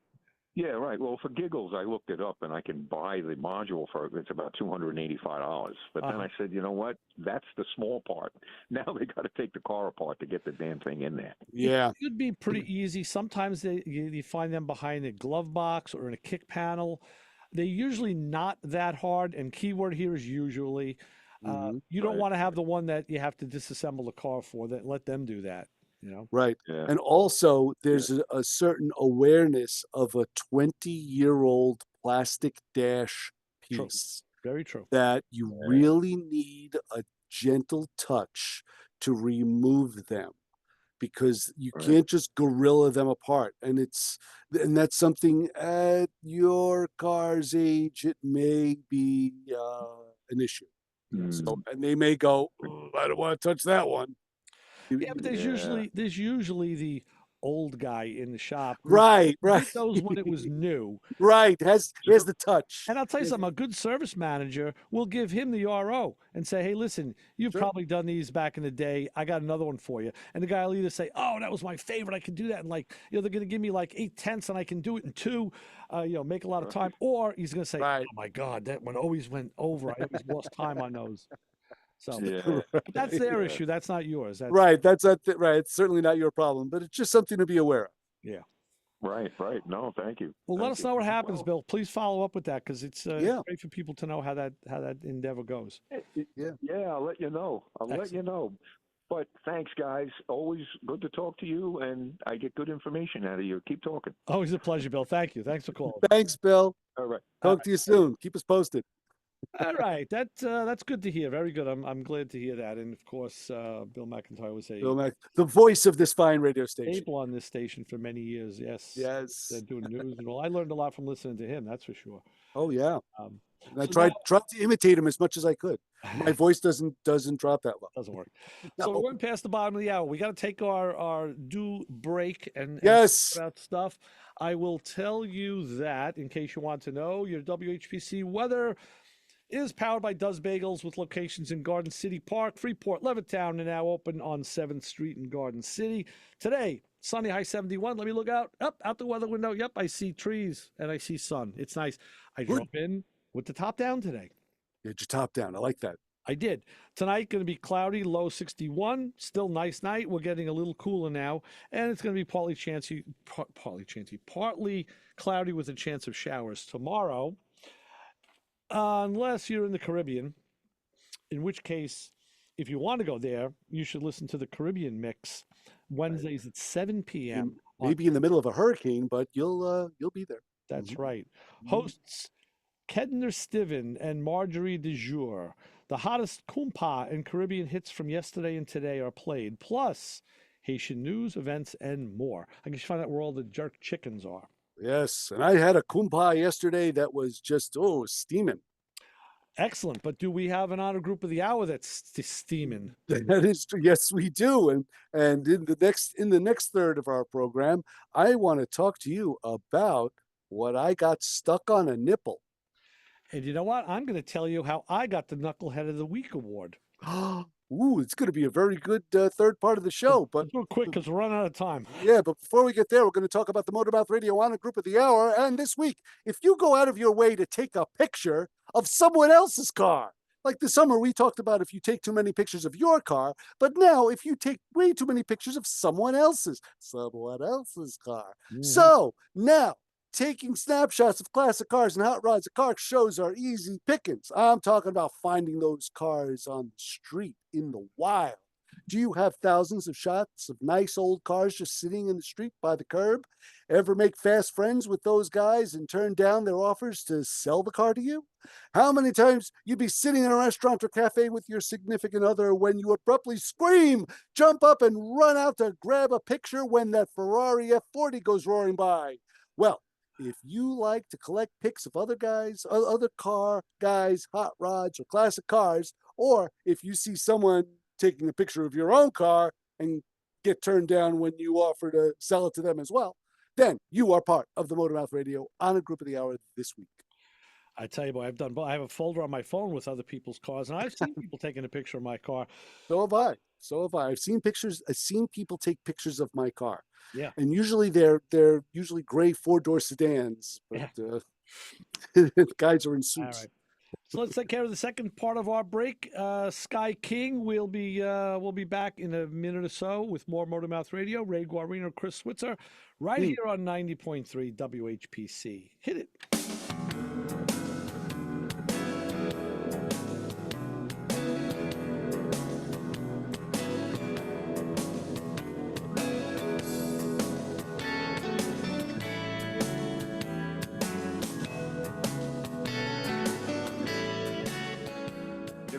yeah. Right. Well, for giggles, I looked it up and I can buy the module for it's about $285. But then Uh-huh. I said, you know what? That's the small part. Now they got to take the car apart to get the damn thing in there. It yeah, should be pretty easy. Sometimes you find them behind a glove box or in a kick panel. They're usually not that hard. And keyword here is usually. hmm You don't Right. want to have the one that you have to disassemble the car for. That let them do that. You know. right. Yeah. And also, Yeah. there's a certain awareness of a 20-year-old plastic dash True. piece Very true. that you really need a gentle touch to remove them, because you Right. can't just gorilla them apart. And that's something at your car's age, it may be an issue. So, Mm, and they may go, "Oh, I don't want to touch that one." Yeah, but yeah. there's usually the old guy in the shop who Right, right, did those when it was new. right. Has the touch. And I'll tell you Yes, something, a good service manager will give him the RO and say, "Hey, listen, you've sure. probably done these back in the day. I got another one for you." And the guy will either say, "Oh, that was my favorite. I can do that." And they're going to give me like 8/10 and I can do it in two, make a lot of time. Or he's going to say, Right, "Oh my God, that one always went over. I always lost time on those." So, Yeah. but that's right, their Yeah. issue. That's not yours. That's, right. That's not right. It's certainly not your problem, but it's just something to be aware of. yeah. Right. Right. No, thank you. Well, let Thank us you. know what happens, Well, Bill. Please follow up with that because it's Yeah, great for people to know how that endeavor goes. yeah. yeah, I'll let you know. I'll let you Excellent. know. But thanks, guys. Always good to talk to you, and I get good information out of you. Keep talking. Always a pleasure, Bill. Thank you. Thanks for calling. Thanks, Bill. All right. All Talk to you soon. Keep us posted. All right, that's good to hear. Very good. I'm glad to hear that. And of course, Bill McIntyre was a Bill Mack, the voice of this fine radio station. staple on this station for many years. Yes, Yes. doing news and all. I learned a lot from listening to him. That's for sure. Oh yeah. Um, And I so now tried to imitate him as much as I could. My voice doesn't drop that low. doesn't work. So No. we're going past the bottom of the hour. We got to take our due break and Yes. talk about stuff. I will tell you that in case you want to know, your WHPC weather is powered by Does Bagels with locations in Garden City Park, Freeport, Levittown, and now open on 7th Street in Garden City. Today, sunny, high 71. Let me look out the weather window. Yep, I see trees and I see sun. It's nice. I Good. drove in with the top down today. Get your top down. I like that. I did. Tonight going to be cloudy, low 61. Still nice night. We're getting a little cooler now, and it's going to be partly cloudy with a chance of showers tomorrow, unless you're in the Caribbean. In which case, if you want to go there, you should listen to the Caribbean Mix Wednesdays at 7 p.m. Maybe in the middle of a hurricane, but you'll be there. That's Mhm. right. Mhm. Hosts Kedner Stiven and Marjorie de Jour. The hottest Kumpa and Caribbean hits from yesterday and today are played, plus Haitian news, events, and more. I guess you find out where all the jerk chickens are. Yes, and I had a kumpa yesterday that was just steaming. Excellent. But do we have an honor group of the hour that's steaming? That is true. Yes, we do. And in the next third of our program, I want to talk to you about what I got stuck on a nipple. And you know what? I'm going to tell you how I got the Knucklehead of the Week award. Ooh, it's going to be a very good third part of the show. But Let's go quick because we're running out of time. yeah, but before we get there, we're going to talk about the Motormouth Radio Honor Group of the Hour. And this week, if you go out of your way to take a picture of someone else's car, like this summer, we talked about if you take too many pictures of your car, but now if you take way too many pictures of someone else's car. So now, taking snapshots of classic cars and hot rods at car shows are easy pickings. I'm talking about finding those cars on the street in the wild. Do you have thousands of shots of nice old cars just sitting in the street by the curb? Ever make fast friends with those guys and turn down their offers to sell the car to you? How many times you'd be sitting in a restaurant or cafe with your significant other when you abruptly scream, jump up and run out to grab a picture when that Ferrari F40 goes roaring by? Well, if you like to collect pics of other car guys, hot rods, or classic cars, or if you see someone taking a picture of your own car and get turned down when you offer to sell it to them as well, then you are part of the Motormouth Radio Honor Group of the Hour this week. I tell you, boy, I have a folder on my phone with other people's cars, and I've seen people taking a picture of my car. So have I. I've seen pictures. I've seen people take pictures of my car. Yeah. And usually they're usually gray 4-door sedans, but the guys are in suits. All right. So let's take care of the second part of our break. Sky King will be back in a minute or so with more Motormouth Radio. Ray Guarino, Chris Switzer, right here on 90.3 WHPC. Hit it.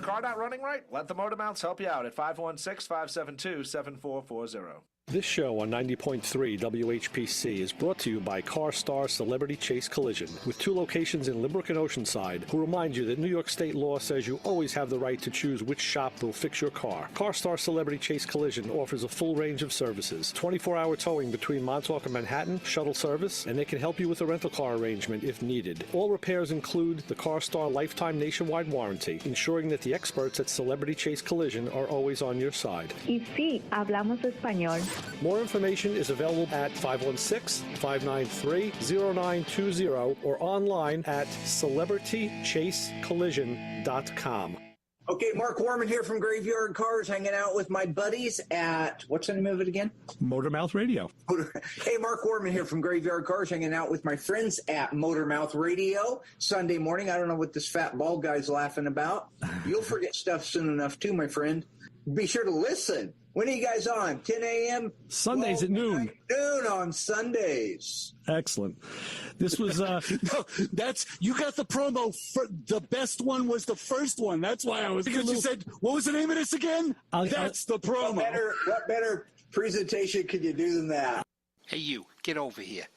Car not running right? Let the Motormouths help you out at 516-572-7440. This show on 90.3 WHPC is brought to you by CarStar Celebrity Chase Collision, with 2 locations in Limerick and Oceanside, who remind you that New York state law says you always have the right to choose which shop will fix your car. CarStar Celebrity Chase Collision offers a full range of services, 24-hour towing between Montauk and Manhattan, shuttle service, and they can help you with a rental car arrangement if needed. All repairs include the CarStar Lifetime Nationwide Warranty, ensuring that the experts at Celebrity Chase Collision are always on your side. Y sí, hablamos español. More information is available at 516-593-0920 or online at celebritychasecollision.com. Okay, Mark Warman here from Graveyard Cars, hanging out with my buddies at, what's the name of it again? Motormouth Radio. Hey, Mark Warman here from Graveyard Cars, hanging out with my friends at Motormouth Radio. Sunday morning, I don't know what this fat bald guy's laughing about. You'll forget stuff soon enough too, my friend. Be sure to listen. When are you guys on? 10 a.m.? Sundays at noon. Noon on Sundays. Excellent. This was No, you got the promo. The best one was the first one. That's why I was. Because you said, what was the name of this again? That's the promo. What better presentation could you do than that? Hey, you, get over here.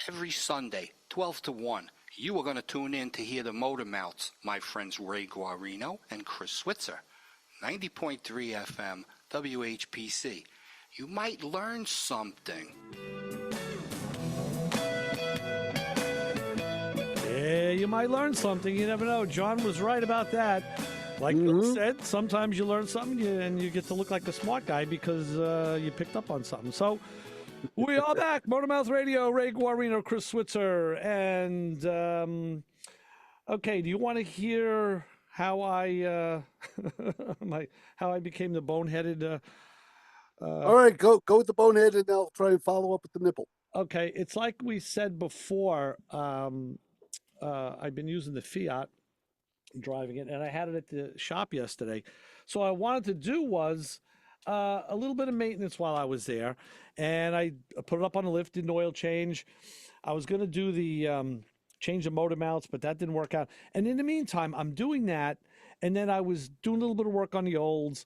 Every Sunday, 12 to 1, you are going to tune in to hear the Motormouths, my friends Ray Guarino and Chris Switzer. 90.3 FM, WHPC. You might learn something. Yeah, you might learn something. You never know. John was right about that. Like Bill said, sometimes you learn something and you get to look like a smart guy because you picked up on something. So we are back. Motormouth Radio, Ray Guarino, Chris Switzer. And, okay, do you want to hear how I how I became the boneheaded? All right, go with the bonehead, and I'll try and follow up with the nipple. Okay, it's like we said before. I've been using the Fiat, driving it, and I had it at the shop yesterday. So what I wanted to do was a little bit of maintenance while I was there, and I put it up on the lift, did an oil change. I was going to do the change the motor mounts, but that didn't work out. And in the meantime, I'm doing that. And then I was doing a little bit of work on the olds,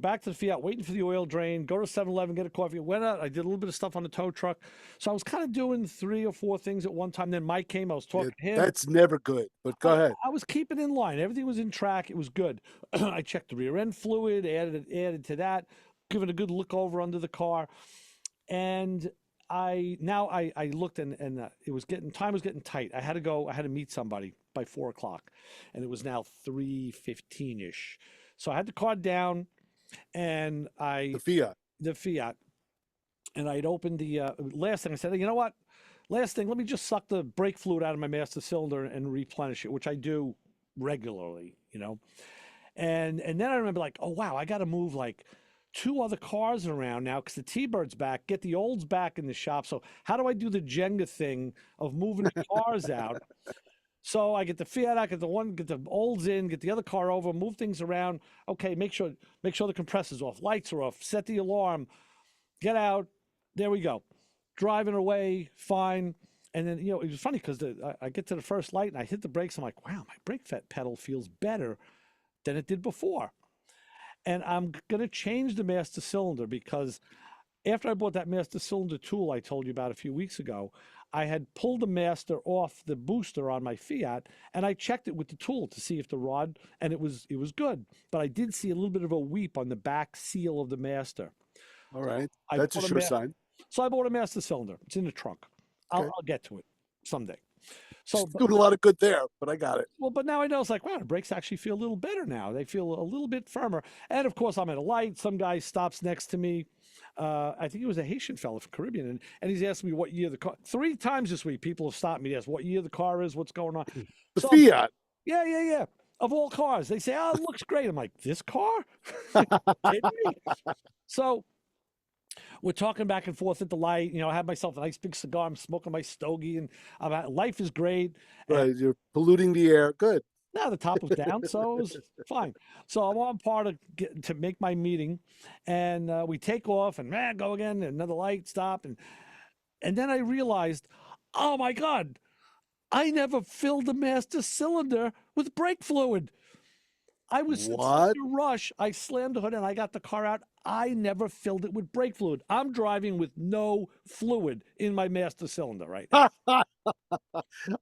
back to the Fiat, waiting for the oil drain, go to 7-Eleven, get a coffee. Went out. I did a little bit of stuff on the tow truck. So I was kind of doing 3 or 4 things at one time. Then Mike came. I was talking to him. That's never good, but go ahead. I was keeping in line. Everything was in track. It was good. I checked the rear end fluid, added to that, given a good look over under the car. And I looked and it was time was getting tight. I had to meet somebody by 4 o'clock, and it was now 3:15ish. So I had the car down, and the Fiat, and I'd opened the last thing. I said, you know what? Last thing, let me just suck the brake fluid out of my master cylinder and replenish it, which I do regularly, And then I remember like, oh wow, I got to move like 2 other cars around now because the T-Bird's back, get the olds back in the shop. So how do I do the Jenga thing of moving the cars out? So I get the Fiat out, get the olds in, get the other car over, move things around. Okay, make sure the compressor's off, lights are off, set the alarm, get out. There we go. Driving away, fine. And then, it was funny because I get to the first light and I hit the brakes. I'm like, wow, my brake pedal feels better than it did before. And I'm going to change the master cylinder because after I bought that master cylinder tool I told you about a few weeks ago, I had pulled the master off the booster on my Fiat, and I checked it with the tool to see if the rod, and it was good. But I did see a little bit of a weep on the back seal of the master. All right. That's a sure sign. So I bought a master cylinder. It's in the trunk. I'll get to it someday. So doing a lot of good there, but I got it. Well, but now I know it's like, wow, the brakes actually feel a little better now. They feel a little bit firmer. And of course, I'm at a light. Some guy stops next to me. I think he was a Haitian fellow from Caribbean, and he's asked me what year the car. 3 times this week, people have stopped me to ask what year the car is, what's going on. The Fiat. Yeah. Of all cars, they say, oh, it looks great. I'm like, this car? Kidding me? So we're talking back and forth at the light. I have myself a nice big cigar. I'm smoking my stogie, and life is great. Right, you're polluting the air. Good. No, the top was down, so it was fine. So I'm on par to make my meeting, and we take off and go again. Another light, stop, and then I realized, oh my God, I never filled the master cylinder with brake fluid. I was in such a rush. I slammed the hood and I got the car out. I never filled it with brake fluid. I'm driving with no fluid in my master cylinder right now.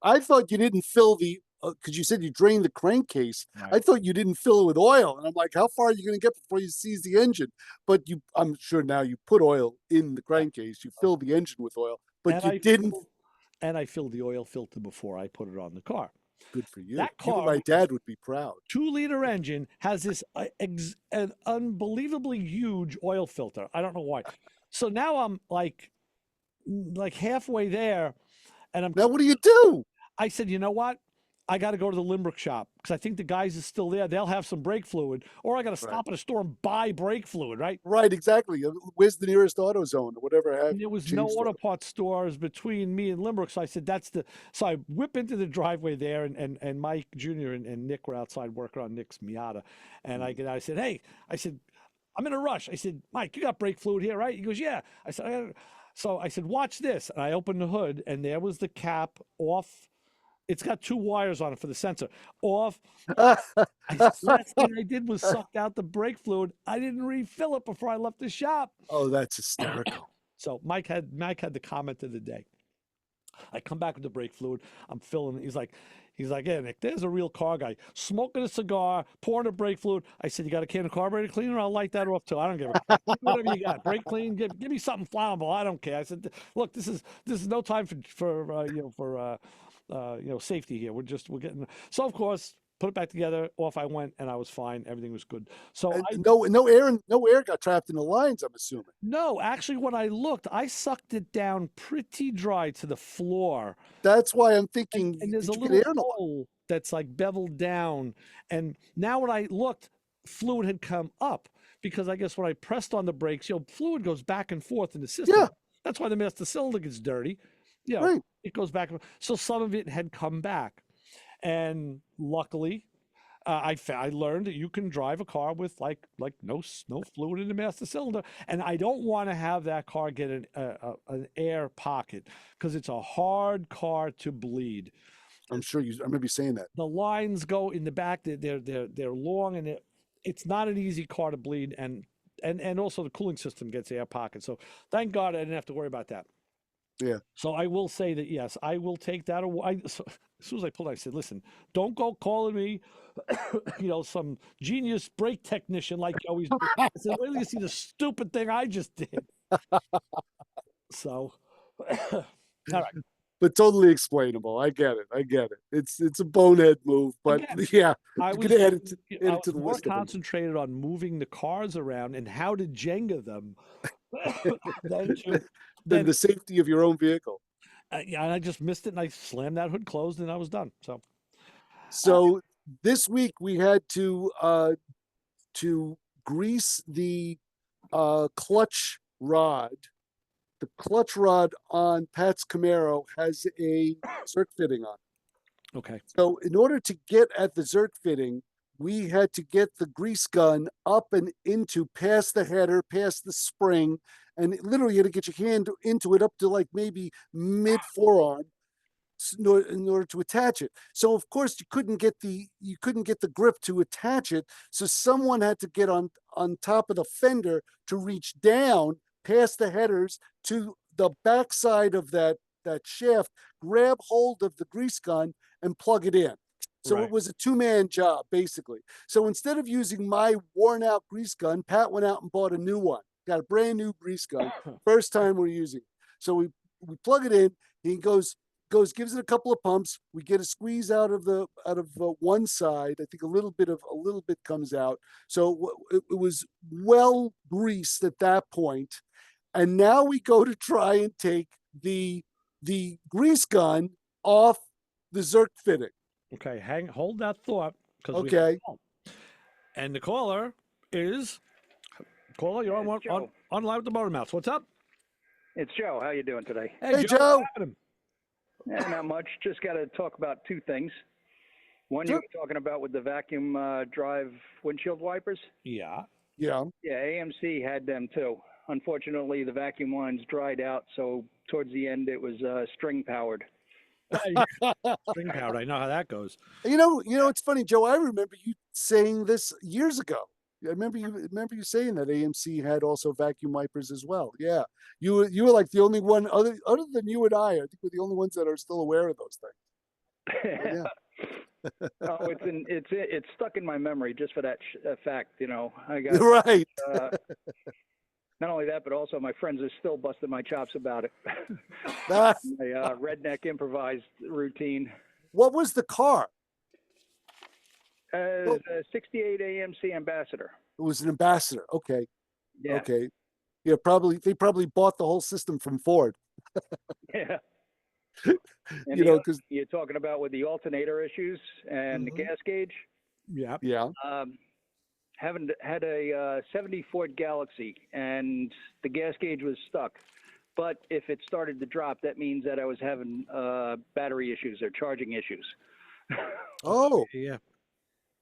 I thought you didn't fill the, because you said you drained the crankcase. Right. I thought you didn't fill it with oil. And I'm like, how far are you going to get before you seize the engine? But I'm sure now you put oil in the crankcase. You filled the engine with oil, but you didn't. And I filled the oil filter before I put it on the car. Good for you. That car, even my dad would be proud. 2-liter engine has this an unbelievably huge oil filter. I don't know why. So now I'm like halfway there, and now what do you do? I said, you know what? I got to go to the Limerick shop because I think the guys are still there. They'll have some brake fluid, or I got to stop at a store and buy brake fluid, right? Right, exactly. Where's the nearest AutoZone or whatever? There was no auto parts stores between me and Limerick, so I said, so I whip into the driveway there, and Mike Jr. and Nick were outside working on Nick's Miata, and I said, hey, I'm in a rush. I said, Mike, you got brake fluid here, right? He goes, yeah. I said, watch this, and I opened the hood, and there was the cap off. It's got 2 wires on it for the sensor. Off. Last thing I did was sucked out the brake fluid. I didn't refill it before I left the shop. Oh, that's hysterical. So Mike had the comment of the day. I come back with the brake fluid. I'm filling it. He's like, yeah, Nick, there's a real car guy smoking a cigar, pouring the brake fluid. I said, you got a can of carburetor cleaner? I'll light that off too. I don't give a crap. Whatever you got, brake clean. Give me something flammable. I don't care. I said, look, this is no time for safety here. We're getting. So of course, put it back together. Off I went, and I was fine. Everything was good. So no air got trapped in the lines, I'm assuming. No, actually, when I looked, I sucked it down pretty dry to the floor. That's why I'm thinking. And there's a little hole that's like beveled down. And now when I looked, fluid had come up because I guess when I pressed on the brakes, fluid goes back and forth in the system. Yeah. That's why the master cylinder gets dirty. Right. It goes back. So some of it had come back. And luckily, I learned that you can drive a car with like no fluid in the master cylinder. And I don't want to have that car get an air pocket because it's a hard car to bleed. I'm sure I remember you saying that. The lines go in the back. They're long, and it's not an easy car to bleed, and also the cooling system gets air pockets. So thank God I didn't have to worry about that. Yeah. So I will say that yes, I will take that away. So, as soon as I pulled, I said, "Listen, don't go calling me, some genius brake technician like you always do." I said, "Wait till you see the stupid thing I just did." So, all right. But totally explainable. I get it. It's a bonehead move, but Again, yeah, I you was, can add it I to was the more list of them. concentrated on moving the cars around and how to Jenga them than Than the safety of your own vehicle. Yeah, and I just missed it, and I slammed that hood closed, and I was done. So this week we had to grease the clutch rod. The clutch rod on Pat's Camaro has a Zerk fitting on. Okay. So in order to get at the Zerk fitting, we had to get the grease gun up and into past the header, past the spring, and literally you had to get your hand into it up to like maybe mid forearm in order to attach it. So of course you couldn't get the grip to attach it. So someone had to get on top of the fender to reach down past the headers to the backside of that shaft, grab hold of the grease gun and plug it in. So Right. it was a two-man job, basically. So instead of using my worn-out grease gun, Pat went out and bought a new one. Got a brand new grease gun. First time we're using it. So we plug it in. He gives it a couple of pumps. We get a squeeze out of one side. I think a little bit comes out. So it was well greased at that point. And now we go to try and take the grease gun off the Zerk fitting. Okay, hold that thought. Okay. And the caller is you're on live with the Motor Mouths. What's up? It's Joe. How you doing today? Hey Joe. Yeah, not much. Just got to talk about two things. One, you were talking about with the vacuum drive windshield wipers. Yeah. Yeah, AMC had them too. Unfortunately, the vacuum lines dried out, so towards the end it was string powered. String powered. I know how that goes. You know, it's funny, Joe. I remember you saying this years ago. I remember you saying that AMC had also vacuum wipers as well. Yeah, you were like the only one other than you and I think we're the only ones that are still aware of those things. Yeah. Oh, it's stuck in my memory just for that fact. I got right. Not only that, but also my friends are still busting my chops about it. My redneck improvised routine. What was the car? A 68 AMC Ambassador. It was an Ambassador. Okay. Yeah. Okay. Yeah, they probably bought the whole system from Ford. Yeah. And because you're talking about with the alternator issues and the gas gauge. Yeah. Yeah. Having had a 70 Ford Galaxy, and the gas gauge was stuck. But if it started to drop, that means that I was having battery issues or charging issues. Oh. Yeah.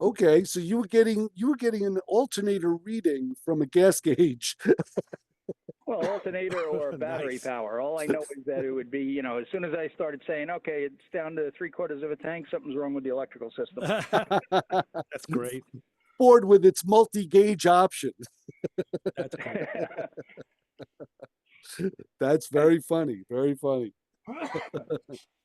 Okay, so you were getting an alternator reading from a gas gauge. Well, alternator or battery power. All I know is that it would be, as soon as I started saying, okay, it's down to 3/4 of a tank, something's wrong with the electrical system. That's great. Ford with its multi-gauge option. That's great. That's very funny. Very funny.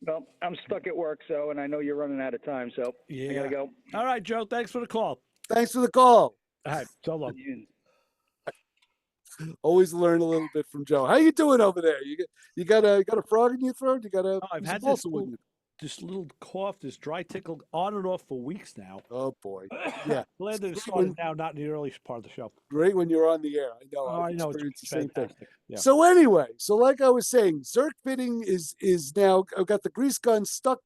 Well, I'm stuck at work, and I know you're running out of time, so I gotta go. All right, Joe. Thanks for the call. Thanks for the call. All right, so long. Always learn a little bit from Joe. How you doing over there? You got a frog in your throat? You got a? I've had this little cough, this dry tickle on and off for weeks now. Oh boy. Yeah. Glad that it started now, not in the early part of the show. Great when you're on the air. I know. I know. It's It's the same thing. Yeah. So anyway, like I was saying, Zerk fitting is now I've got the grease gun stuck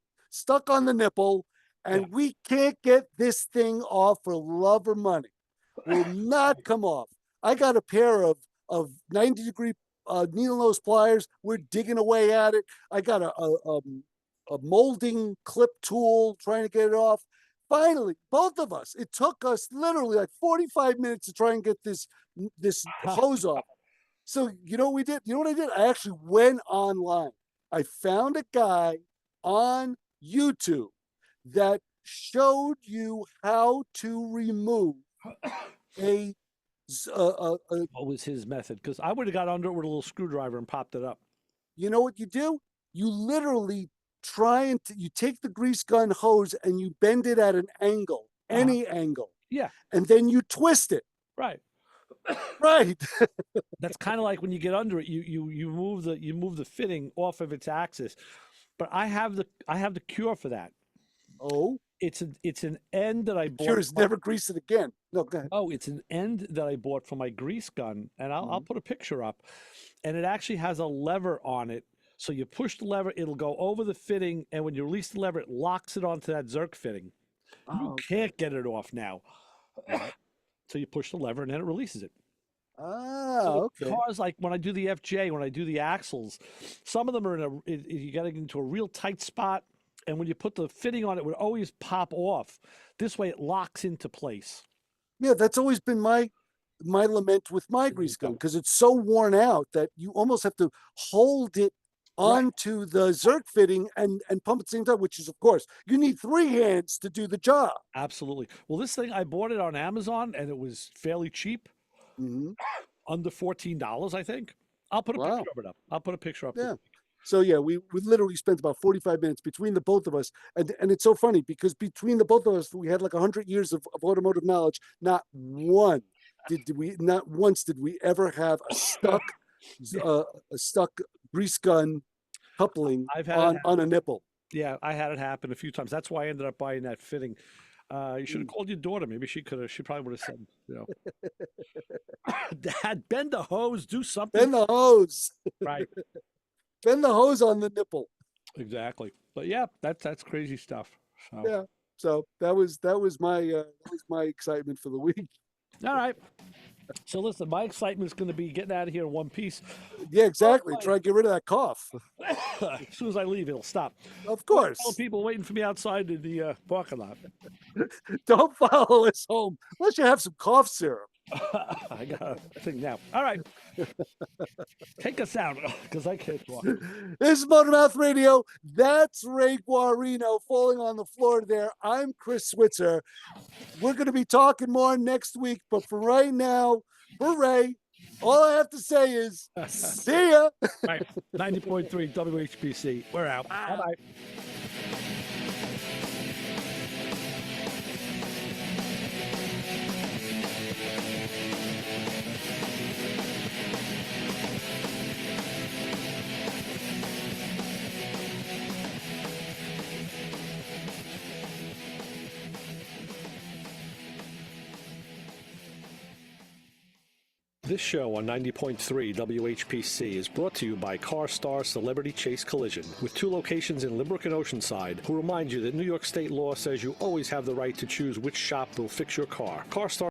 on the nipple, and we can't get this thing off for love or money. Will not come off. I got a pair of 90-degree needle nose pliers. We're digging away at it. I got a molding clip tool trying to get it off. Finally, both of us, it took us literally like 45 minutes to try and get this hose off. So you know what we did? You know what I did? I actually went online. I found a guy on YouTube that showed you how to remove a what was his method? Because I would have got under it with a little screwdriver and popped it up. You know what you do? You literally you take the grease gun hose and you bend it at an angle, any angle. Yeah. And then you twist it. Right. Right. That's kind of like when you get under it, you move the fitting off of its axis. But I have the cure for that. Oh. It's an end that I bought. Cure is never grease it again. No, go ahead. Oh, it's an end that I bought for my grease gun, and I'll put a picture up. And it actually has a lever on it. So you push the lever, it'll go over the fitting, and when you release the lever, it locks it onto that Zerk fitting. You can't get it off now. So you push the lever, and then it releases it. Okay. Cars like when I do the FJ, when I do the axles, some of them are you got to get into a real tight spot, and when you put the fitting on, it would always pop off. This way, it locks into place. Yeah, that's always been my lament with my grease gun, because it's so worn out that you almost have to hold it onto the Zerk fitting and pump at the same time, which is, of course, you need 3 hands to do the job. Absolutely. Well, this thing, I bought it on Amazon, and it was fairly cheap. Under $14, I think. I'll put a picture of it up. I'll put a picture up. Yeah. So yeah, we literally spent about 45 minutes between the both of us, and it's so funny because between the both of us, we had like 100 years of automotive knowledge. Not once did we ever have a stuck grease gun coupling on a nipple. Yeah, I had it happen a few times. That's why I ended up buying that fitting. You should have called your daughter. Maybe she could have. She probably would have said, Dad, bend the hose, do something. Bend the hose. Right. Bend the hose on the nipple. Exactly. But yeah, that's crazy stuff. So. Yeah. So that was my excitement for the week. All right. So listen, my excitement is going to be getting out of here in one piece. Yeah, exactly. Try to get rid of that cough. As soon as I leave, it'll stop. Of course. People waiting for me outside in the parking lot. Don't follow us home unless you have some cough syrup. I got a thing now. All right. Take us out because I can't talk. This is Motormouth Radio. That's Ray Guarino falling on the floor there. I'm Chris Switzer. We're going to be talking more next week, but for right now, for Ray, all I have to say is see ya. Right. 90.3 WHPC. We're out. Bye-bye. This show on 90.3 WHPC is brought to you by CarStar Celebrity Chase Collision, with 2 locations in Limerick and Oceanside, who remind you that New York state law says you always have the right to choose which shop will fix your car. CarStar